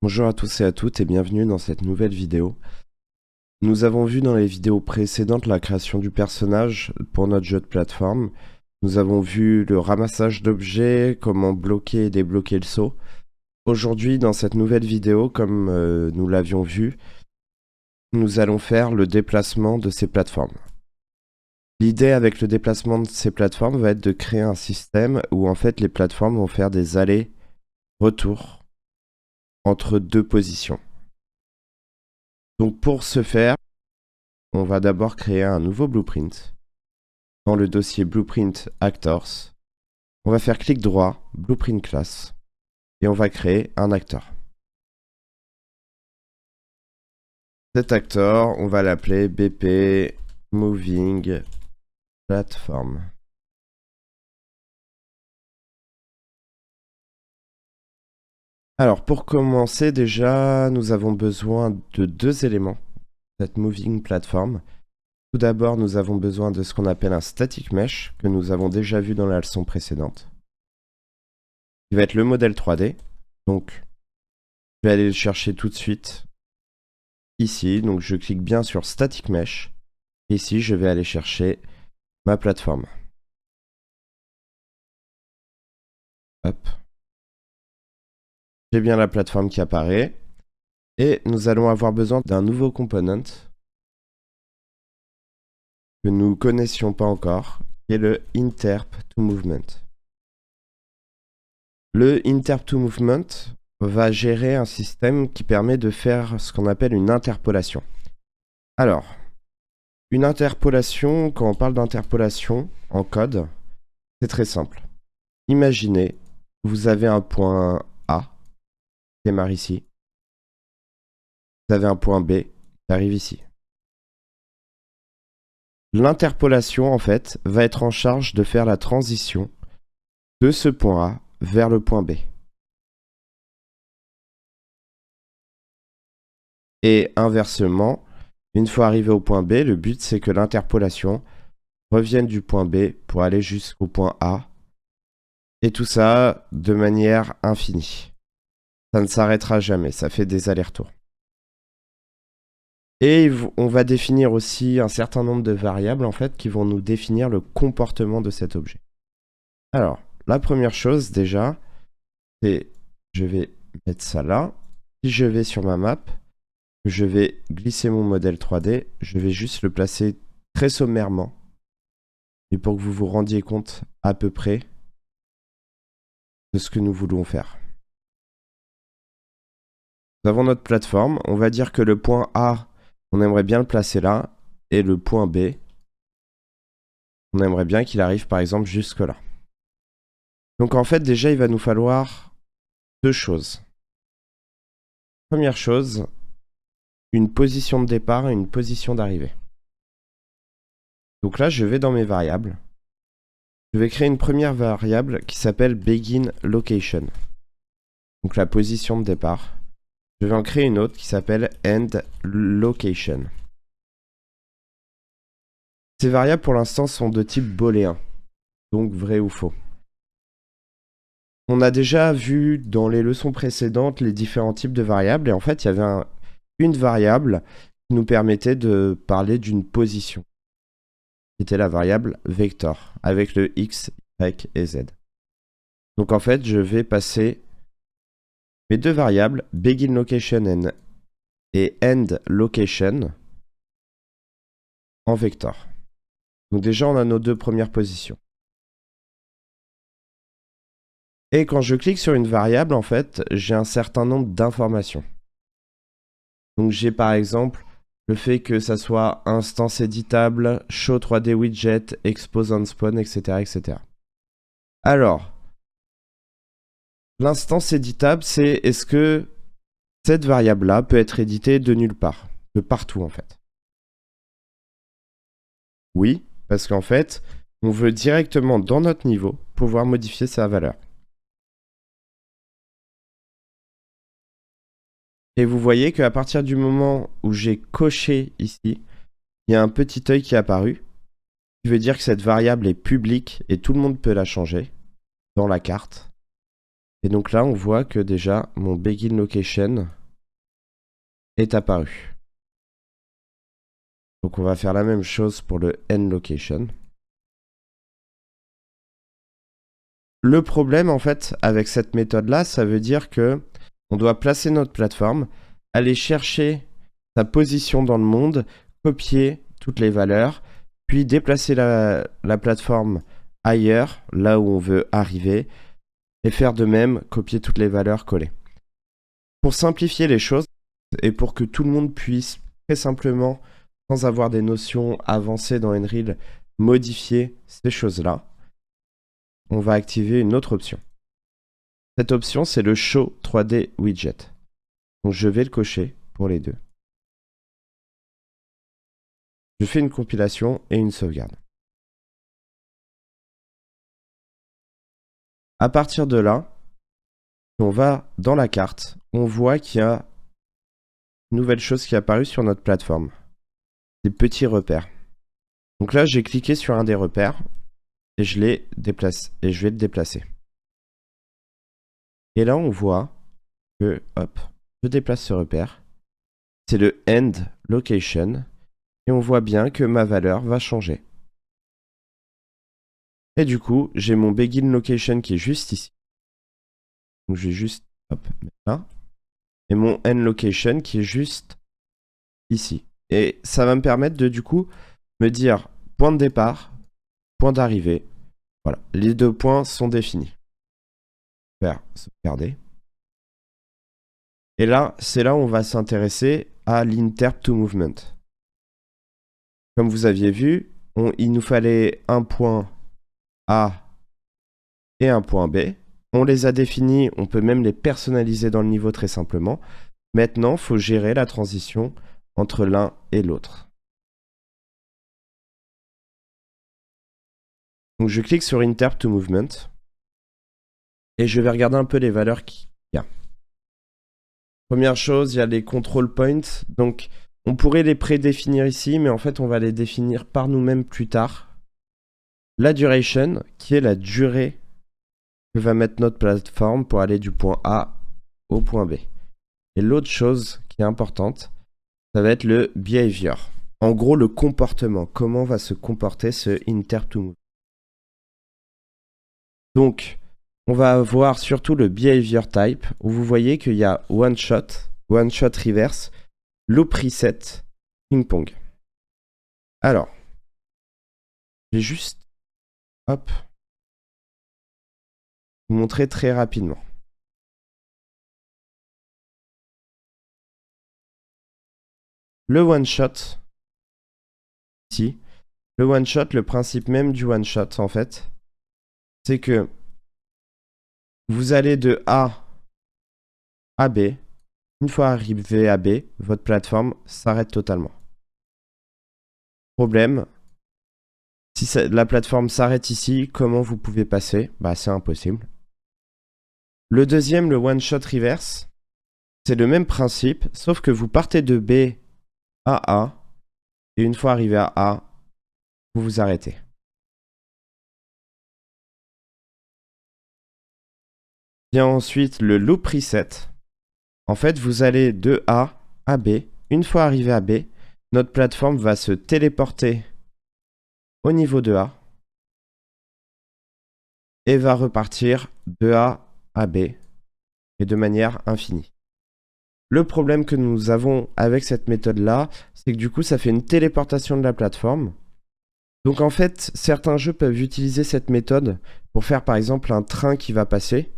Bonjour à tous et à toutes et bienvenue dans cette nouvelle vidéo. Nous avons vu dans les vidéos précédentes la création du personnage pour notre jeu de plateforme. Nous avons vu le ramassage d'objets, comment bloquer et débloquer le saut. Aujourd'hui, dans cette nouvelle vidéo, comme nous l'avions vu, nous allons faire le déplacement de ces plateformes. L'idée avec le déplacement de ces plateformes va être de créer un système où en fait les plateformes vont faire des allers-retours entre deux positions. Donc pour ce faire, on va d'abord créer un nouveau blueprint. Dans le dossier Blueprint Actors, on va faire clic droit, Blueprint Class, et on va créer un acteur. Cet acteur, on va l'appeler BP Moving Platform. Alors pour commencer déjà, nous avons besoin de deux éléments, cette Moving Platform. Tout d'abord, nous avons besoin de ce qu'on appelle un Static Mesh, que nous avons déjà vu dans la leçon précédente. Il va être le modèle 3D. Donc, je vais aller le chercher tout de suite ici. Donc, je clique bien sur Static Mesh. Et ici, je vais aller chercher ma plateforme. Hop. J'ai bien la plateforme qui apparaît. Et nous allons avoir besoin d'un nouveau component que nous ne connaissions pas encore, qui est le Interp2Movement. Le Interp2Movement va gérer un système qui permet de faire ce qu'on appelle une interpolation. Alors, une interpolation, quand on parle d'interpolation en code, c'est très simple. Imaginez, vous avez un point A qui démarre ici. Vous avez un point B qui arrive ici. L'interpolation, en fait, va être en charge de faire la transition de ce point A vers le point B. Et inversement, une fois arrivé au point B, le but c'est que l'interpolation revienne du point B pour aller jusqu'au point A. Et tout ça de manière infinie. Ça ne s'arrêtera jamais, ça fait des allers-retours. Et on va définir aussi un certain nombre de variables en fait qui vont nous définir le comportement de cet objet. Alors, la première chose déjà, c'est je vais mettre ça là. Si je vais sur ma map, je vais glisser mon modèle 3D, je vais juste le placer très sommairement. Et pour que vous vous rendiez compte à peu près de ce que nous voulons faire. Nous avons notre plateforme, on va dire que le point A, on aimerait bien le placer là, et le point B, on aimerait bien qu'il arrive par exemple jusque là. Donc en fait déjà il va nous falloir deux choses. Première chose, une position de départ et une position d'arrivée. Donc là je vais dans mes variables. Je vais créer une première variable qui s'appelle Begin Location. Donc la position de départ. Je vais en créer une autre qui s'appelle End Location. Ces variables pour l'instant sont de type booléen, donc vrai ou faux. On a déjà vu dans les leçons précédentes les différents types de variables et en fait il y avait une variable qui nous permettait de parler d'une position. C'était la variable vector avec le x, y et z. Donc en fait je vais passer mes deux variables begin location et end location en vector. Donc déjà on a nos deux premières positions. Et quand je clique sur une variable, en fait, j'ai un certain nombre d'informations. Donc j'ai par exemple le fait que ça soit instance éditable, show 3D widget, expose on spawn, etc. etc. Alors, l'instance éditable, c'est est-ce que cette variable-là peut être éditée de nulle part, de partout en fait. Oui, parce qu'en fait, on veut directement dans notre niveau pouvoir modifier sa valeur. Et vous voyez qu'à partir du moment où j'ai coché ici, il y a un petit œil qui est apparu, qui veut dire que cette variable est publique et tout le monde peut la changer dans la carte. Et donc là, on voit que déjà, mon begin location est apparu. Donc on va faire la même chose pour le end location. Le problème, en fait, avec cette méthode-là, ça veut dire que on doit placer notre plateforme, aller chercher sa position dans le monde, copier toutes les valeurs, puis déplacer la plateforme ailleurs, là où on veut arriver, et faire de même, copier toutes les valeurs, coller. Pour simplifier les choses, et pour que tout le monde puisse très simplement, sans avoir des notions avancées dans Unreal, modifier ces choses-là, on va activer une autre option. Cette option, c'est le Show 3D Widget. Donc je vais le cocher pour les deux. Je fais une compilation et une sauvegarde. À partir de là, si on va dans la carte, on voit qu'il y a une nouvelle chose qui est apparue sur notre plateforme. Des petits repères. Donc là, j'ai cliqué sur un des repères et je les déplace et je vais le déplacer. Et là, on voit que, hop, je déplace ce repère. C'est le end location et on voit bien que ma valeur va changer. Et du coup, j'ai mon begin location qui est juste ici. Donc je vais juste, hop, mettre là. Et mon end location qui est juste ici. Et ça va me permettre de, du coup, me dire point de départ, point d'arrivée. Voilà, les deux points sont définis. Faire sauvegarder. Et là, c'est là où on va s'intéresser à l'interp to movement. Comme vous aviez vu, il nous fallait un point A et un point B. On les a définis, on peut même les personnaliser dans le niveau très simplement. Maintenant, il faut gérer la transition entre l'un et l'autre. Donc je clique sur Interp to Movement et je vais regarder un peu les valeurs qu'il y a. Première chose, il y a les control points. Donc on pourrait les prédéfinir ici, mais en fait on va les définir par nous-mêmes plus tard. La duration, qui est la durée que va mettre notre plateforme pour aller du point A au point B. Et l'autre chose qui est importante, ça va être le behavior. En gros, le comportement. Comment va se comporter ce interp to move. Donc, on va avoir surtout le behavior type, où vous voyez qu'il y a one shot reverse, loop preset, ping pong. Alors, je vais juste, hop, vous montrer très rapidement. Le one shot, ici, le one shot, le principe même du one shot en fait, c'est que vous allez de A à B. Une fois arrivé à B, votre plateforme s'arrête totalement. Problème, si la plateforme s'arrête ici, comment vous pouvez passer? Bah, c'est impossible. Le deuxième, le one shot reverse, c'est le même principe, sauf que vous partez de B à A, et une fois arrivé à A, vous vous arrêtez. Vient ensuite le loop preset. En fait, vous allez de A à B. Une fois arrivé à B, notre plateforme va se téléporter au niveau de A et va repartir de A à B et de manière infinie. Le problème que nous avons avec cette méthode-là, c'est que du coup, ça fait une téléportation de la plateforme. Donc en fait, certains jeux peuvent utiliser cette méthode pour faire par exemple un train qui va passer.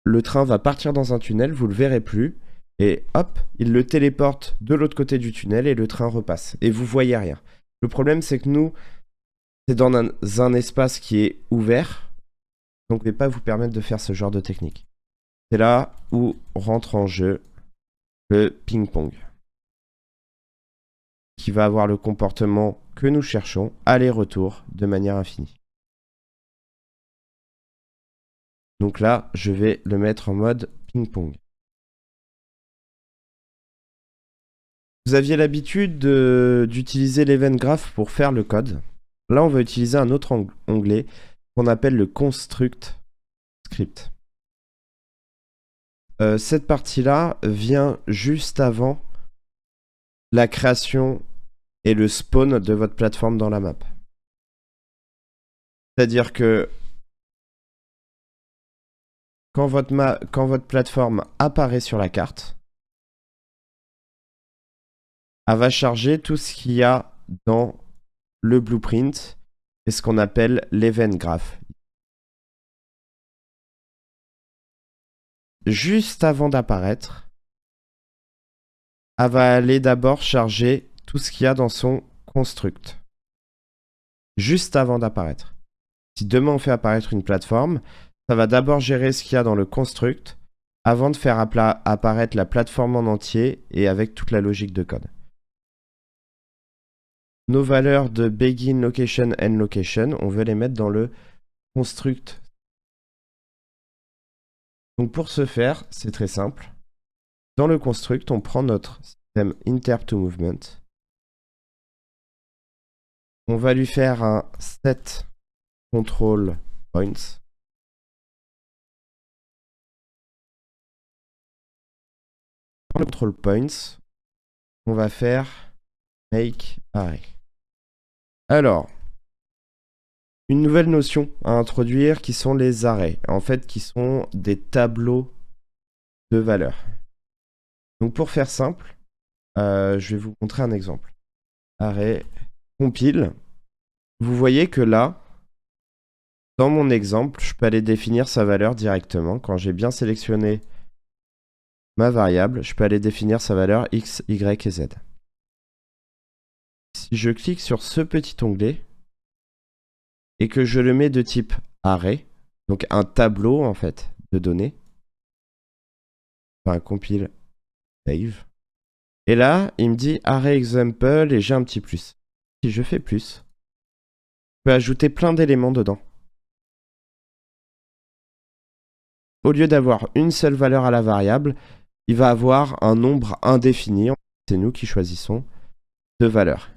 Le train va partir dans un tunnel, vous ne le verrez plus. Et hop, il le téléporte de l'autre côté du tunnel et le train repasse. Et vous voyez rien. Le problème, c'est que nous, c'est dans un espace qui est ouvert. Donc, je ne vais pas vous permettre de faire ce genre de technique. C'est là où rentre en jeu le ping-pong, qui va avoir le comportement que nous cherchons, aller-retour, de manière infinie. Donc là, je vais le mettre en mode ping-pong. Vous aviez l'habitude d'utiliser l'event graph pour faire le code. Là, on va utiliser un autre onglet qu'on appelle le construct script. cette partie-là vient juste avant la création et le spawn de votre plateforme dans la map. C'est-à-dire que quand votre plateforme apparaît sur la carte, elle va charger tout ce qu'il y a dans le blueprint et ce qu'on appelle l'event graph. Juste avant d'apparaître, elle va aller d'abord charger tout ce qu'il y a dans son construct. Juste avant d'apparaître. Si demain on fait apparaître une plateforme, ça va d'abord gérer ce qu'il y a dans le construct avant de faire apparaître la plateforme en entier et avec toute la logique de code. Nos valeurs de begin, location, end location, on veut les mettre dans le construct. Donc pour ce faire, c'est très simple. Dans le construct, on prend notre système interp2movement. On va lui faire un set control points. Pour le control points, on va faire make array. Alors, une nouvelle notion à introduire qui sont les arrays. En fait, qui sont des tableaux de valeurs. Donc pour faire simple, je vais vous montrer un exemple. Array compile. Vous voyez que là, dans mon exemple, je peux aller définir sa valeur directement. Quand j'ai bien sélectionné ma variable, je peux aller définir sa valeur x, y et z. Si je clique sur ce petit onglet et que je le mets de type array, donc un tableau en fait de données, enfin compile, save. Et là, il me dit array example et j'ai un petit plus. Si je fais plus, je peux ajouter plein d'éléments dedans. Au lieu d'avoir une seule valeur à la variable, il va avoir un nombre indéfini. C'est nous qui choisissons de valeurs.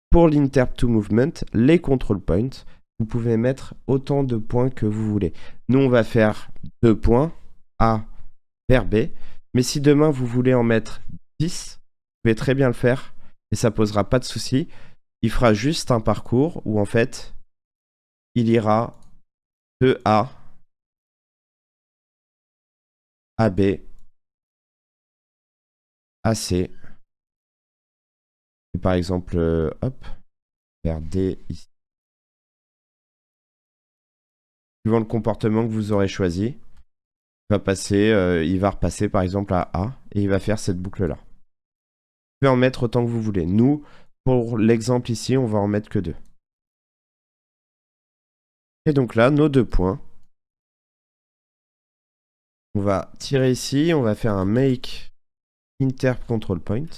Pour l'interp2movement, les control points, vous pouvez mettre autant de points que vous voulez. Nous, on va faire 2 points A vers B. Mais si demain, vous voulez en mettre 10, vous pouvez très bien le faire et ça ne posera pas de souci. Il fera juste un parcours où, en fait, il ira de A à B à C. Et par exemple, hop, vers D ici. Suivant le comportement que vous aurez choisi, il va repasser par exemple à A et il va faire cette boucle-là. Vous pouvez en mettre autant que vous voulez. Nous, pour l'exemple ici, on va en mettre que 2. Et donc là, nos 2 points. On va tirer ici, on va faire un make interp control point.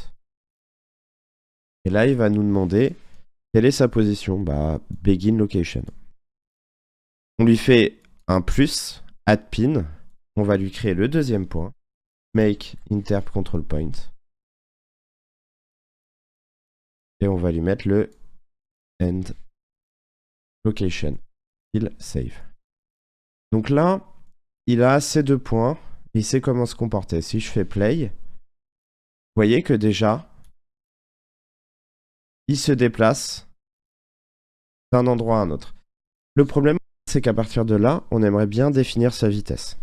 Et là, il va nous demander quelle est sa position. Bah, begin location. On lui fait un plus, add pin. On va lui créer le deuxième point. Make interp control point. Et on va lui mettre le end location. Il save. Donc là, il a ces 2 points. Il sait comment se comporter. Si je fais play, vous voyez que déjà, il se déplace d'un endroit à un autre. Le problème, c'est qu'à partir de là, on aimerait bien définir sa vitesse.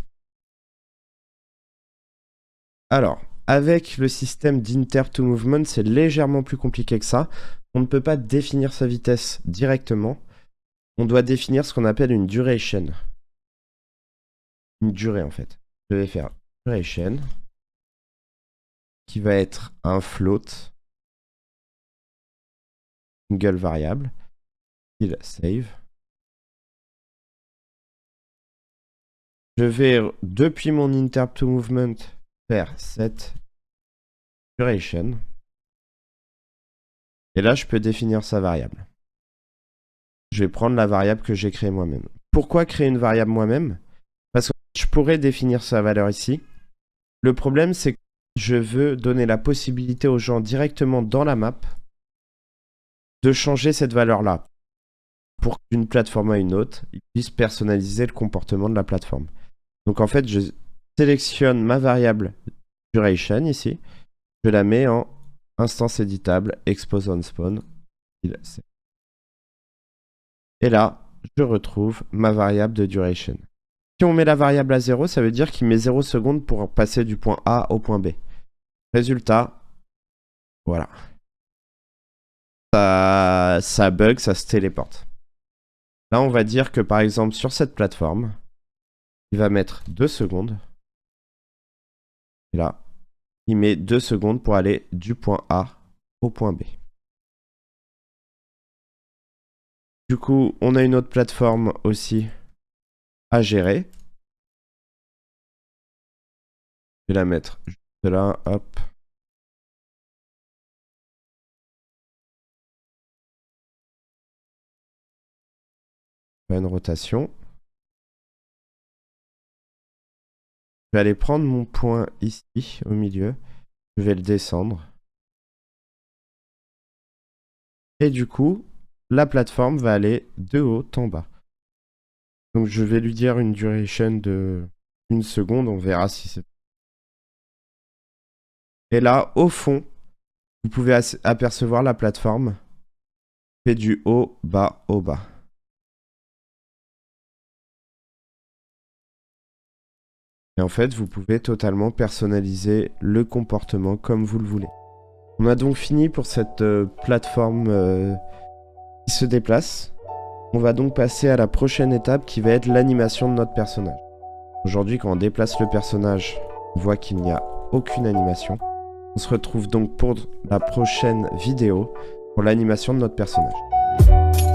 Alors, avec le système d'interp2movement, c'est légèrement plus compliqué que ça. On ne peut pas définir sa vitesse directement. On doit définir ce qu'on appelle une duration. Une durée, en fait. Je vais faire duration, qui va être un float, single variable, il save. Je vais, depuis mon interp2movement, faire set duration. Et là, je peux définir sa variable. Je vais prendre la variable que j'ai créée moi-même. Pourquoi créer une variable moi-même? Parce que je pourrais définir sa valeur ici. Le problème, c'est que je veux donner la possibilité aux gens directement dans la map de changer cette valeur-là pour qu'une plateforme à une autre, ils puissent personnaliser le comportement de la plateforme. Donc en fait, sélectionne ma variable duration ici. Je la mets en instance éditable, expose on spawn. Et là, je retrouve ma variable de duration. Si on met la variable à 0, ça veut dire qu'il met 0 secondes pour passer du point A au point B. Résultat, voilà. Ça bug, ça se téléporte. Là, on va dire que par exemple, sur cette plateforme, il va mettre 2 secondes. Et là, il met 2 secondes pour aller du point A au point B. Du coup, on a une autre plateforme aussi à gérer. Je vais la mettre juste là, hop. Une rotation. Je vais aller prendre mon point ici, au milieu. Je vais le descendre. Et du coup, la plateforme va aller de haut en bas. Donc je vais lui dire une duration de 1 seconde, on verra si c'est... Et là, au fond, vous pouvez apercevoir la plateforme fait du haut, bas, haut, bas. Et en fait, vous pouvez totalement personnaliser le comportement comme vous le voulez. On a donc fini pour cette plateforme qui se déplace. On va donc passer à la prochaine étape qui va être l'animation de notre personnage. Aujourd'hui, quand on déplace le personnage, on voit qu'il n'y a aucune animation. On se retrouve donc pour la prochaine vidéo pour l'animation de notre personnage.